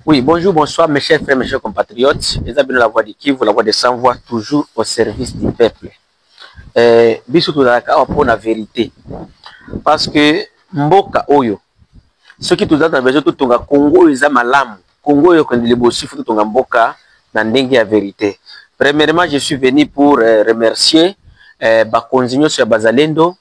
Oui, bonjour, bonsoir mes chers frères, mes chers compatriotes. Les amis de la voix de Kivu, la voix de sans-voix, toujours au service du peuple. Biso tozalaka pour la vérité. Parce que mboka oyo, ceux qui tozalaka na besoin totonga Congo eza malamu. Congo oyo quand il bossi faut totonga mboka na ndenge ya vérité. Premièrement, je suis venu pour remercier bakonzi nyonso ya Bazalendo,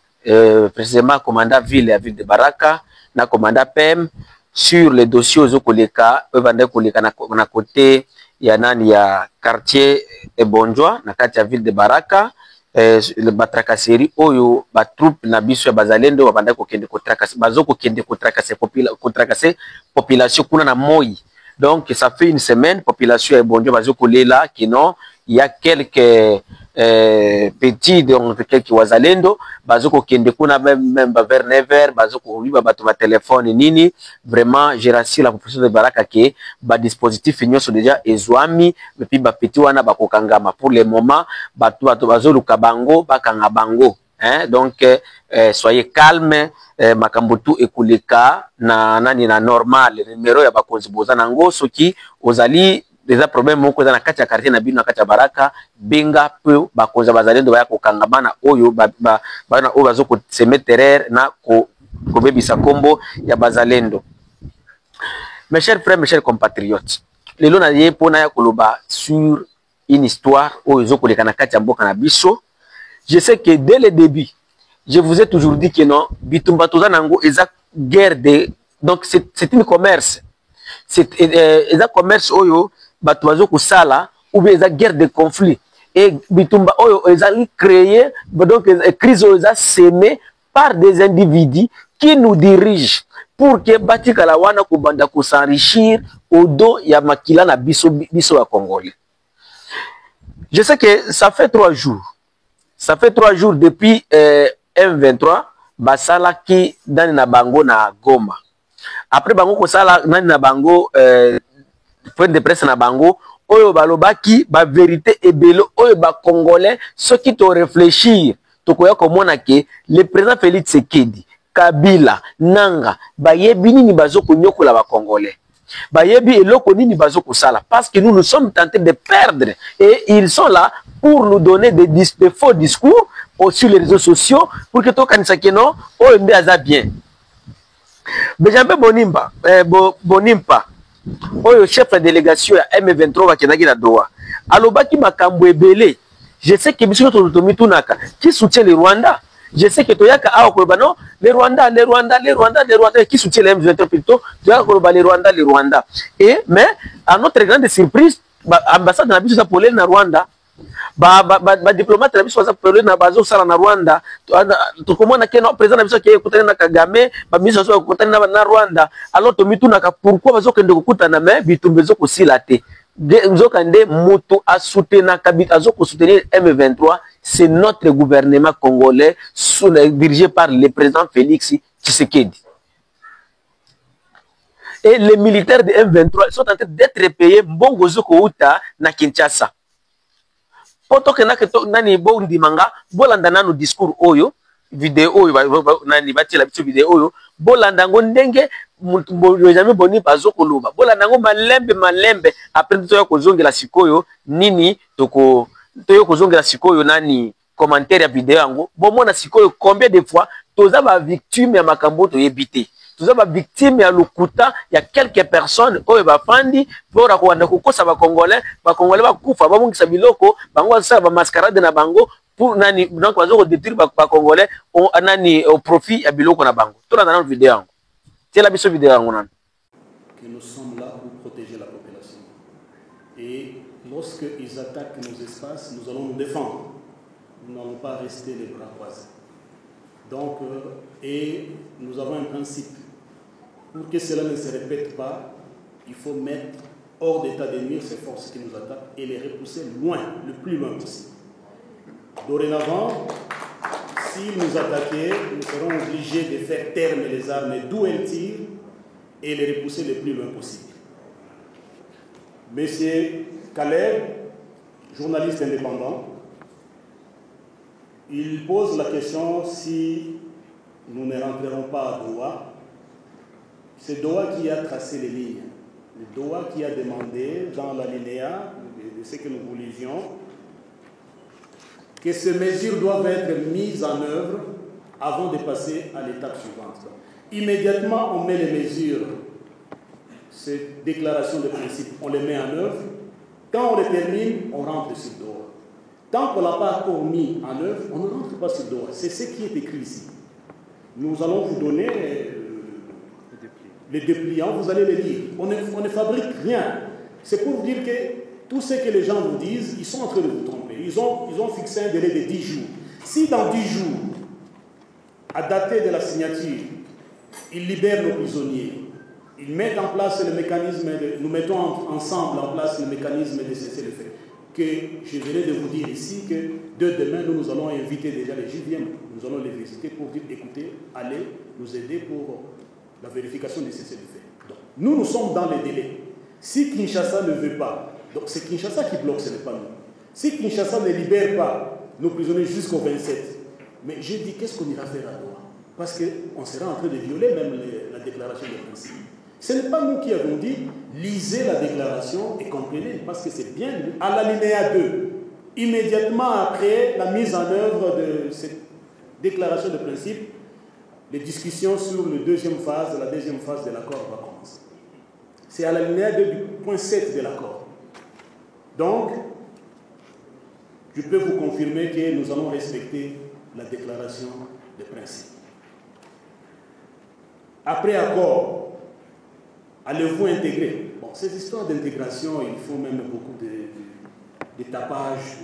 précisément commandant ville ya ville de Baraka, na commandant PM sur les dossiers aux koleka evanda koleka na côté ya nani ya quartier Ebonjwa na kati ya ville de Baraka. Le batracasserie oyo ba troupe na biso ya Bazalendo babanda kokende kotracasser bazo kokende kotracasser population kuna na Moi. Donc ça fait une semaine population ya Ebonjwa bazo kolela kino il y a quelques petits donc quelques wazalendo bazo kokende kuna même vers 9h bazo ko riba bato ba téléphone nini. Vraiment je rassure la population de Baraka que ba dispositif nyonso déjà ezwami et puis ba petit wana bakokangama pour le moment bato bazo luka bango bakanga bango, hein. Donc soyez calme, makambo tu ekuleka na nani na normal numéro ya bakonzi boza nango soki ozali déjà problème moko za na kati ya quartier na bino na kati ya Baraka benga peu bakonza Bazalendo baya kokangama oyo bana oyo bazo ko semeterere na ko bebisa kombo ya Bazalendo. Mes chers frères, mes chers compatriotes, lelo na ye pona ya koloba sur une histoire oyo zo koleka na kati ya mboka na biso. Je sais que dès le début, je vous ai toujours dit que non, bitumba toza nango eza guerre de, donc c'est une commerce. C'est eza commerce oyo bato bazo kusala ou bien eza guerre de conflit. Et bitumba oyo eza créé, donc crise oyo eza sémée par des individus qui nous dirigent pour que batikala wana kubanda ko s'enrichir au dos ya makila na biso ya Congolais. Je sais que ça fait 3 jours. Ça fait 3 jours depuis M23 basala ki dani na bango na Goma. Après bango ko sala nani na bango point de presse na bango oyo balobaki ba vérité ebelo oyo ba Congolais ceux qui to réfléchir to koya komona ke le président Félix Tshisekedi Kabila Nanga bayebi nini bazoko nyokola ba Congolais. Bayebi eloko nini bazoko sala parce que nous sommes tentés de perdre et ils sont là pour nous donner des faux discours sur les réseaux sociaux pour que to kanisa keno oyo mbe aza bien. Benjamin Bonimpa oyo chef de délégation ya M23 bakendaki na Doha alobaki makambo ebele. Je sais que biso tomitunaka qui soutient le Rwanda. Je sais que toyaka awa koloba non le Rwanda qui soutient le M23 plutôt toyaka koloba le Rwanda. Et mais à notre grande surprise ambassade na biso za polele na Rwanda ba diplomate na biso za polele na bazo sala na Rwanda tokomona ke no président na biso ke kutana na Kagame ba biso so kutana na Rwanda. Alors tomitunaka pourquoi bazo kende kokutana mais bitumbezo ko silate Nzokande Moto a soutenu soutenir M23, c'est notre gouvernement congolais dirigé par le président Félix Tshisekedi. Et les militaires de M23 sont en train d'être payés mbongo zoko uta na Kinshasa. Poto ke nani bo ndimanga bolanda nanu discours oyo vidéo oyo nani bati la biso vidéo oyo bolanda ngo ndenge jamais boni bazoko loba bolanda ngo malembe après toyo kozongela sikoyo nini toyo kozongela sikoyo nani commentaire ya vidéo yango bomona sikoyo combien de fois toza ba victime ya makambo to yebité toza ba victime ya lokuta ya quelques personnes oyo bafandi pora ko wanda kokosa ba congolais bakufa babongisa biloko bango sa ba mascarade na bango pour nani donc bazoko détruire ba congolais nani au profit ya biloko na bango to na vidéo yango. C'est la mission vidéo yango que nous sommes là pour protéger la population. Et lorsque ils attaquent nos espaces, nous allons nous défendre. Nous n'allons pas rester les bras croisés. Donc, et nous avons un principe. Pour que cela ne se répète pas, il faut mettre hors d'état de nuire ces forces qui nous attaquent et les repousser loin, le plus loin possible. Dorénavant, s'ils nous attaquaient, nous serons obligés de faire taire les armes d'où elles tirent et les repousser le plus loin possible. Monsieur Caleb, journaliste indépendant, il pose la question si nous ne rentrerons pas à Doha. C'est Doha qui a tracé les lignes. le Doha qui a demandé dans l'alinéa de ce que nous vous lisions que ces mesures doivent être mises en œuvre avant de passer à l'étape suivante. Immédiatement, on met les mesures, ces déclarations de principe, on les met en œuvre. Quand on les termine, on rentre sur Doha. Tant qu'on ne l'a pas encore mis en œuvre, on ne rentre pas sur Doha. C'est ce qui est écrit ici. Nous allons vous donner les dépliants, vous allez les lire. On ne fabrique rien. C'est pour vous dire que tout ce que les gens vous disent, ils sont en train de vous tromper. Ils ont fixé un délai de 10 jours. Si dans 10 jours, à dater de la signature, ils libèrent nos prisonniers, ils mettent en place le mécanisme, nous mettons ensemble en place le mécanisme de cessez-le-feu, que je venais de vous dire ici que de demain, nous allons inviter déjà les JVM, nous allons les visiter pour dire, écoutez, allez nous aider pour la vérification de cessez-le-feu. Donc, nous sommes dans les délais. Si Kinshasa ne veut pas, donc c'est Kinshasa qui bloque, ce n'est pas nous. Si Kinshasa ne libère pas nos prisonniers jusqu'au 27, mais je dis, qu'est-ce qu'on ira faire à Doha? Parce qu'on sera en train de violer même la déclaration de principe. Ce n'est pas nous qui avons dit, lisez la déclaration et comprenez, parce que c'est bien à l'alinéa 2, immédiatement après la mise en œuvre de cette déclaration de principe, les discussions sur la deuxième phase de l'accord va commencer. C'est à l'alinéa 2 du point 7 de l'accord. Donc, je peux vous confirmer que nous allons respecter la déclaration de principe. Après accord, allez-vous intégrer? Bon, ces histoires d'intégration, il faut même beaucoup de tapage.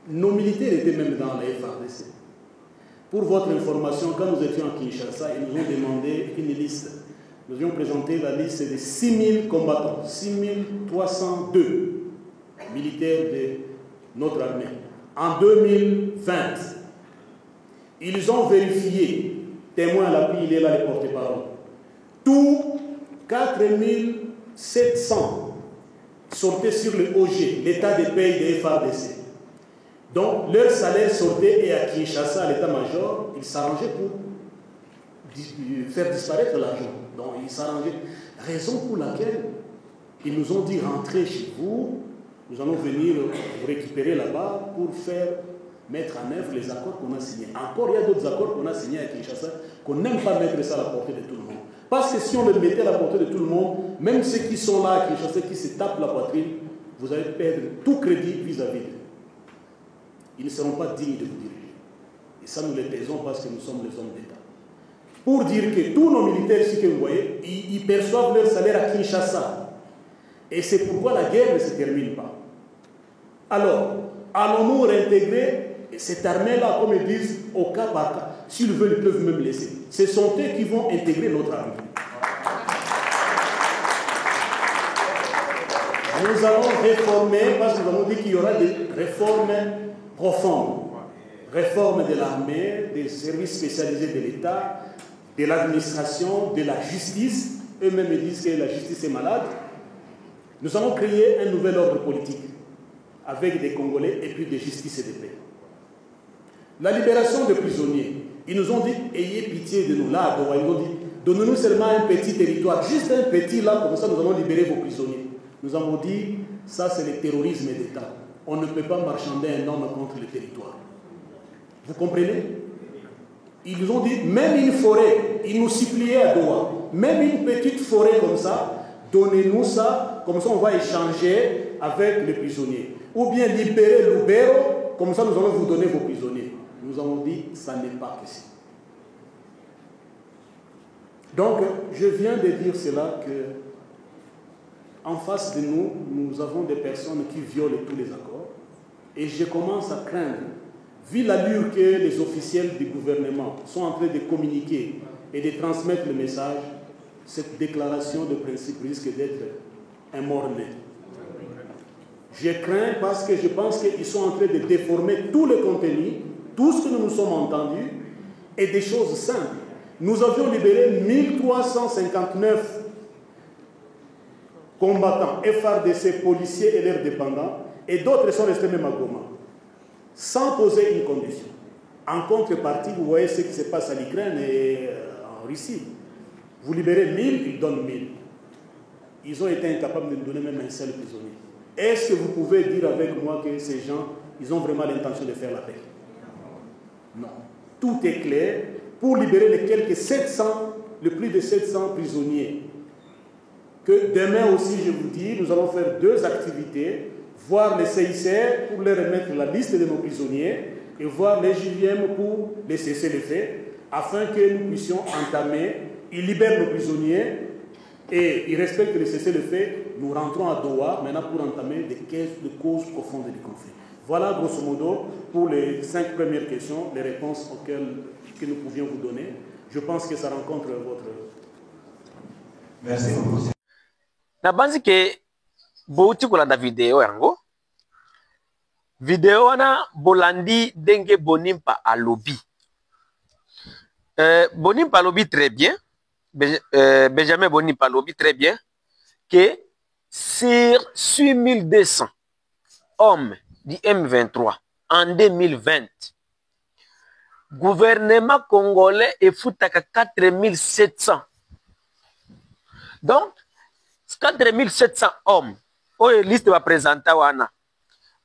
Nos militaires étaient même dans la FARDC. Pour votre information, quand nous étions à Kinshasa, ils nous ont demandé une liste. Nous avions présenté la liste de 6000 combattants, 6302 militaires de notre armée. En 2020, ils ont vérifié, témoin à l'appui, il est là le porte-parole, tous 4700 sortaient sur le OG, l'état de paye des FARDC. Donc, leur salaire sortait et à Kinshasa, à l'état-major, ils s'arrangeaient pour faire disparaître l'argent. Donc, ils s'arrangeaient. Raison pour laquelle ils nous ont dit rentrez chez vous, nous allons venir vous récupérer là-bas pour mettre en œuvre les accords qu'on a signés. Encore, il y a d'autres accords qu'on a signés à Kinshasa qu'on n'aime pas mettre ça à la portée de tout le monde. Parce que si on le mettait à la portée de tout le monde, même ceux qui sont là à Kinshasa, qui se tapent la poitrine, vous allez perdre tout crédit vis-à-vis d'eux. Ils ne seront pas dignes de vous diriger. Et ça, nous les taisons parce que nous sommes les hommes d'État. Pour dire que tous nos militaires, ce que vous voyez, ils perçoivent leur salaire à Kinshasa. Et c'est pourquoi la guerre ne se termine pas. Alors, allons-nous réintégrer cette armée-là, comme ils disent, au cas par cas? S'ils veulent, ils peuvent même laisser. Ce sont eux qui vont intégrer notre armée. Nous allons réformer, parce que nous avons dit qu'il y aura des réformes profondes. Réforme de l'armée, des services spécialisés de l'État, de l'administration, de la justice. Eux-mêmes disent que la justice est malade. Nous allons créer un nouvel ordre politique avec des Congolais et puis de justice et de paix. La libération des prisonniers. Ils nous ont dit, ayez pitié de nous là. Ils nous ont dit, donnez-nous seulement un petit territoire, juste un petit là, comme ça nous allons libérer vos prisonniers. Nous avons dit, ça c'est le terrorisme d'État. On ne peut pas marchander un homme contre le territoire. Vous comprenez? Ils nous ont dit, même une forêt, ils nous suppliaient à Doha, même une petite forêt comme ça, donnez-nous ça, comme ça on va échanger avec les prisonniers. Ou bien libérer Lubero, comme ça nous allons vous donner vos prisonniers. Nous avons dit, ça n'est pas possible. Donc, je viens de dire cela que, en face de nous, nous avons des personnes qui violent tous les accords. Et je commence à craindre, vu l'allure que les officiels du gouvernement sont en train de communiquer et de transmettre le message, cette déclaration de principe risque d'être un mort-né. Je crains parce que je pense qu'ils sont en train de déformer tout le contenu, tout ce que nous nous sommes entendus, et des choses simples. Nous avions libéré 1359 combattants, FARDC, policiers et leurs dépendants, et d'autres sont restés même à Goma, sans poser une condition. En contrepartie, vous voyez ce qui se passe à l'Ukraine et en Russie. Vous libérez 1000, ils donnent 1000. Ils ont été incapables de nous donner même un seul prisonnier. Est-ce que vous pouvez dire avec moi que ces gens, ils ont vraiment l'intention de faire la paix? Non. Tout est clair pour libérer les quelques 700, le plus de 700 prisonniers. Que demain aussi, je vous dis, nous allons faire 2 activités. Voir les CICR pour leur remettre la liste de nos prisonniers et voir les JVM pour les cesser les faits, afin que nous puissions entamer, ils libèrent nos prisonniers et ils respectent les cessez-le-feu. Nous rentrons à Doha maintenant pour entamer des causes profondes du conflit. Voilà grosso modo pour les 5 premières questions, les réponses que nous pouvions vous donner. Je pense que ça rencontre votre... Merci beaucoup. Nabanzi ke bouti kolanda video yango. Video wana bolandi denge Bonimpa alobi. Bonimpa alobi très bien. Benjamin Bonimpa alobi très bien que sur 6200 hommes du M23 en 2020, gouvernement congolais est foutaka 4700. Donc 4700 hommes, oyo liste va présenter wana.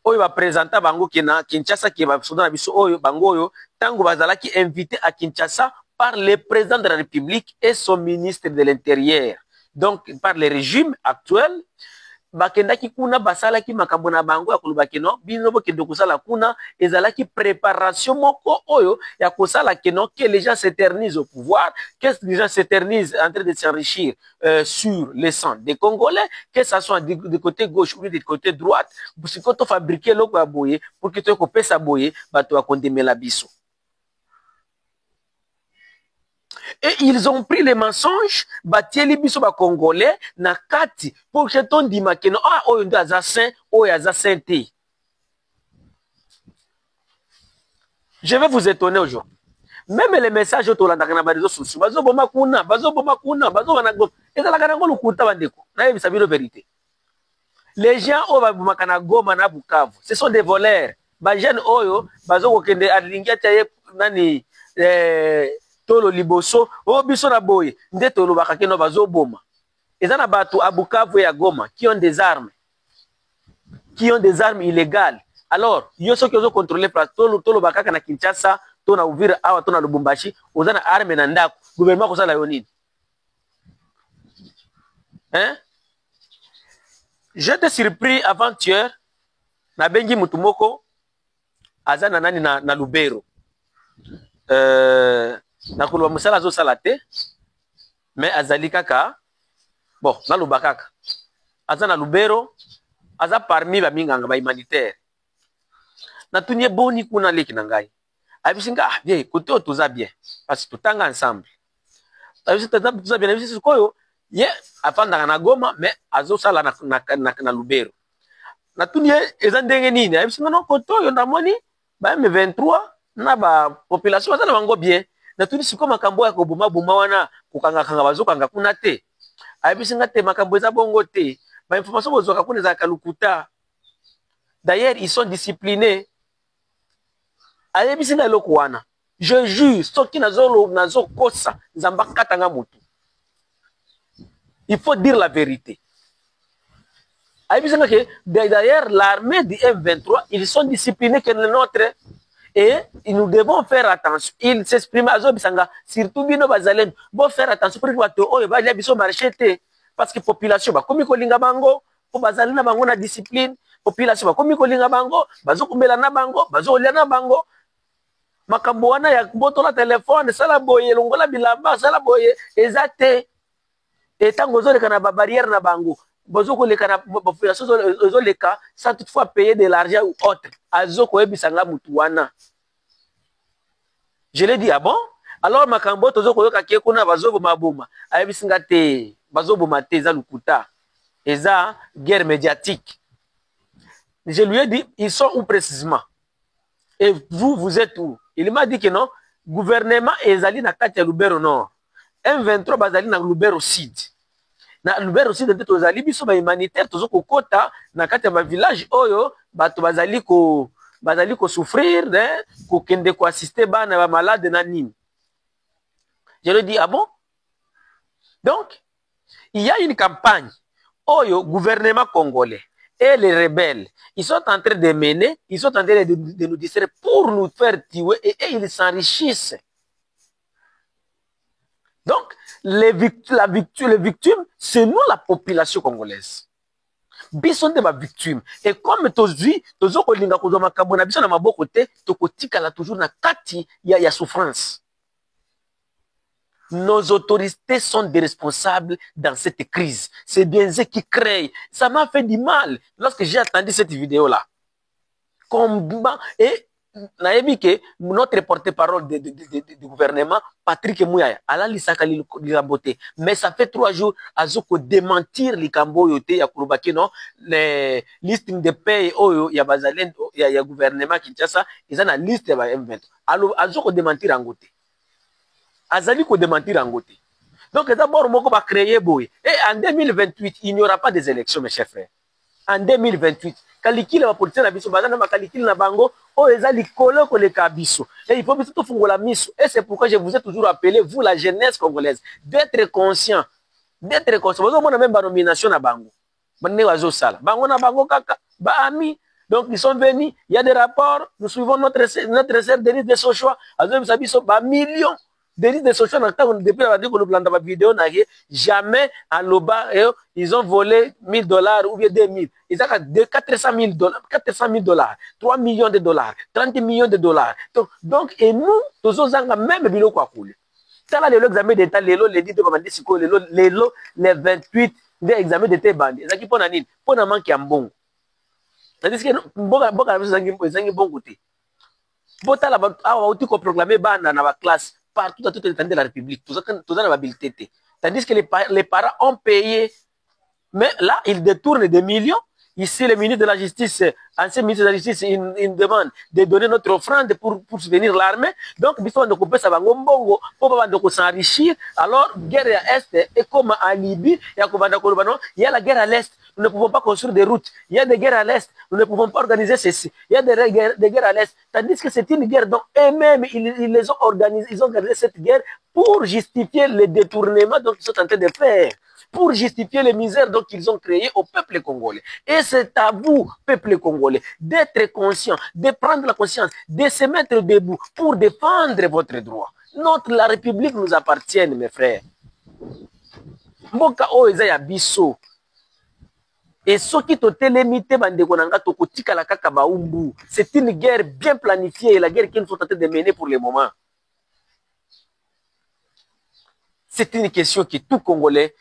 Oyo va présenter bango kina Kinshasa qui va soda biso oyo bango oyo tango bazalaki invité à Kinshasa par le président de la République et son ministre de l'Intérieur. Donc par le régime actuel bakendaki kuna basalaki makambo na bango ya kolobaki no bino bokende kosala kuna ezalaki préparation moko oyo ya kosala keno que les gens s'éternisent au pouvoir, que les gens s'éternisent en train de s'enrichir sur le sang des Congolais, que ça soit du côté gauche ou du côté droite, parce que to fabriquer loko ya boye pour que to ko pesa boye bato ya kondemela biso. Et ils ont pris les mensonges, batieli biso ba Congolais na kati pour que ton dima keno ah oyo ndo aza saint, oyo aza sainté. Je vais vous étonner aujourd'hui. Même les messages autolanda kana ba réseaux sociaux, bazo boma kuna, bazo wana go. Ezala kana ngolo kuta bandeko. Na yebisa bino vérité. Les gens au ba boma kana Goma na Bukavu, ce sont des voleurs. Ba jeune oyo bazo kokende alingia taye nani tolo liboso o biso na boye nde tolo bakakeno bazo boma ezana bato à Bukavu et à Goma qui ont des armes illégales. Alors yo soki ozo contrôler place tolo bakaka na Kinshasa to na Uvira awa to na Lubumbashi ozana arme na ndako gouvernement ko sala yo nini? Hein? J'étais surpris avant-hier na bengi mutumoko azana nani na Lubero na kuluba musala zo salate mais azali kaka bon na lubakaka azana Lubero aza parmi ba minganga ba humanitaire na tunye boni kuna leki na ngai abisinga ah bien côté toza bien parce que tutanga ensemble abisinga toza bien abisinga koyo ye afanda na Goma mais azo sala na Lubero na tunye ezandenge nini abisinga no koto yo ndamoni ba M23 na ba population bazana bango bien na tuni siko makambo ya koboma boma wana kokanga bazokanga kuna te abisinga te makambo eza bongo te ba information bozoka kuna za kalukuta. D'ailleurs ils sont disciplinés abisinga loko wana je jure soki nazo kosa nzamba katanga mutu. Il faut dire la vérité. Abisinga que d'ailleurs l'armée du M23 ils sont disciplinés que le nôtre. Et nous devons faire attention. Il s'exprime à Zobisanga, surtout bino bazalen, bon faire attention pour que oh ba ya biso marché te parce que population ba komi ko linga bango, po bazalina bango na discipline, population ba komi ko linga bango, bazo kumela na bango, bazo lia na bango. Makambo wana ya botola téléphone, sala boye longola bilamba, sala boye ezate. Et tango zo le kana ba barrière na bango. Bazoko leka na population zo leka sans toutefois payer de l'argent ou autre. Azoko ebisanga mutu wana. Je l'ai dit, ah bon? Alors makambo tozo koyoka ke kuna bazobo maboma. Ayebisinga te, bazobo mate za lukuta. Eza guerre médiatique. Je lui ai dit, ils sont où précisément? Et vous êtes où? Il m'a dit que non, gouvernement ezali na kati ya Lubero Nord. M23 bazali na Lubero Sud. Na Lubero Sud nde tozali biso ba humanitaire tozo kokota na kati ya ba village oyo bato bazali ko souffrir ko kende ko assister bana ba malade na nini. Je lui dis ah bon? Donc, il y a une campagne où le gouvernement congolais et les rebelles, ils sont en train de mener, ils sont en train de nous distraire pour nous faire tuer et ils s'enrichissent. Donc, les victimes, c'est nous la population congolaise. Biso nde ba victime. Et comme tozwi, tozo kolinga kozwa makambo na biso na maboko te, tokotikala toujours na kati ya souffrance. Nos autorités sont des responsables dans cette crise. C'est bien eux qui créent. Ça m'a fait du mal lorsque j'ai entendu cette vidéo-là. Combat et nayebi que notre porte-parole du gouvernement, Patrick Mouyaya, ala lisaka likambote. Mais ça fait 3 jours azoko démentir likambo yote ya kurubaki non les listing de paye oyo ya bazalendo ya gouvernement Kinshasa, ils ont la liste ya M20. Alors azoko démentir angote. Azali ko démentir angote. Donc d'abord moko ba créer boy. Et en 2028, il n'y aura pas des élections mes chers frères. En 2028, kalikile ba politicien na biso bazana ba kalikile na bango o ezali kolo ko le kabiso. Et il faut biso to fungola miso. Et c'est pourquoi je vous ai toujours appelé vous la jeunesse congolaise d'être conscient. D'être conscient. Vous avez même ba nomination na bango. Bande wazo sala. Bango na bango kaka ba ami. Donc ils sont venus, il y a des rapports, nous suivons notre sœur Denise de Sochoa, azo biso ba millions. Denise de Sochoa depuis la vidéo jamais à l'Oba ils ont volé $1000 ou bien 2000. Ils ont 400 000 $, 3 millions de dollars, 30 millions de dollars. Donc et nous, tous os même bilo kwa kule. Ça là l'examen d'état lelo le dit comme dit lelo les 28 des examens d'état bandi. Ça qui pona nini? Pona manque ya mbongo. C'est-à-dire que boka zangi bongo te. Bota la awa uti ko proclamer bana na ba classe partout dans toute l'étendue de la République, tout ça dans l'habilité. Tandis que les parents ont payé, mais là, ils détournent des millions. Ici, le ministre de la Justice, ancien ministre de la Justice, il demande de donner notre offrande pour soutenir l'armée. Donc, il faut pour s'enrichir. Alors, guerre à Est, et comme à Libye, il y a la guerre à l'Est. Nous ne pouvons pas construire des routes. Il y a des guerres à l'Est. Nous ne pouvons pas organiser ceci. Il y a des guerres à l'Est. Tandis que c'est une guerre dont eux-mêmes, ils les ont organisés. Ils ont organisé cette guerre pour justifier les détournements dont ils sont en train de faire. Pour justifier les misères donc qu'ils ont créées au peuple congolais. Et c'est à vous, peuple congolais, d'être conscient, de prendre la conscience, de se mettre debout pour défendre votre droit. La République nous appartient, mes frères. Mboka o eza ya biso. Et ce qui te limité, c'est une guerre bien planifiée, la guerre qu'ils sont en train de mener pour le moment. C'est une question que tout Congolais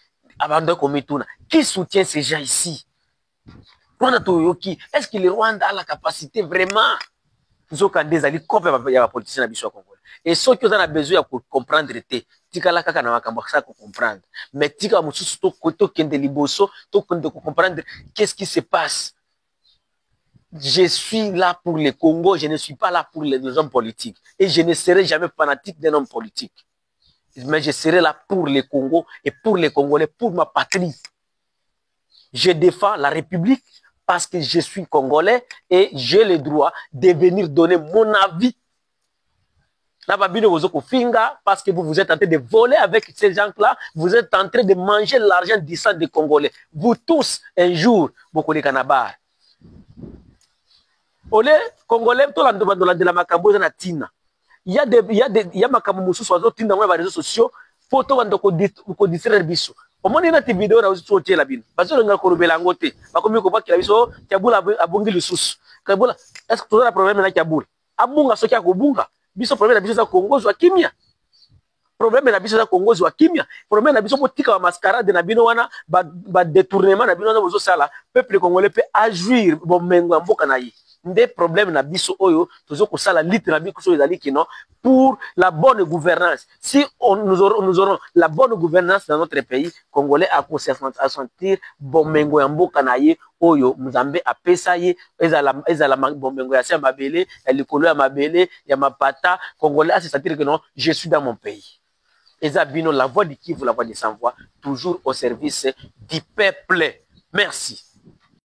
qui soutient ces gens ici? Est-ce que le Rwanda a la capacité vraiment et ceux qui ont besoin de comprendre, mais comprendre qu'est-ce qui se passe. Je suis là pour le Congo, je ne suis pas là pour les hommes politiques. Et je ne serai jamais fanatique d'un homme politique. Mais je serai là pour le Congo et pour les Congolais, pour ma patrie. Je défends la République parce que je suis Congolais et j'ai le droit de venir donner mon avis. Parce que vous êtes en train de voler avec ces gens-là, vous êtes en train de manger l'argent du sang des Congolais. Vous tous, un jour, beaucoup de canabar. Olé, Congolais, tout le monde de la Macabo, il y a makambo mususu azotinda ngwa ba réseaux sociaux photo bando ko distraire biso omoni na ti vidéo na usu otela bino bazo nga ko rubela ngote bakomi ko bakila biso Tiabula abungi lisusu kabula est-ce que tu as un problème na Tiabula abunga soki akobunga biso problème na biso za Congo zwa kimia problème na biso za Congo zwa kimia problème na biso botika ba mascarade na bino wana ba détournement na bino na bozo sala peuple congolais peut agir bo mengo mboka na yi. Des problèmes na biso oyo tozo ko sala litre na biso ezali kino pour la bonne gouvernance. Si nous aurons la bonne gouvernance dans notre pays congolais à sentir bomengo ya mboka na ye oyo Mzambe apesa ye ezala bomengo ya mabele ya likolo ya mabele ya mapata congolais à se sentir que non je suis dans mon pays. Ezabino la voix du Kivu, la voix des sans voix, toujours au service du peuple. Merci.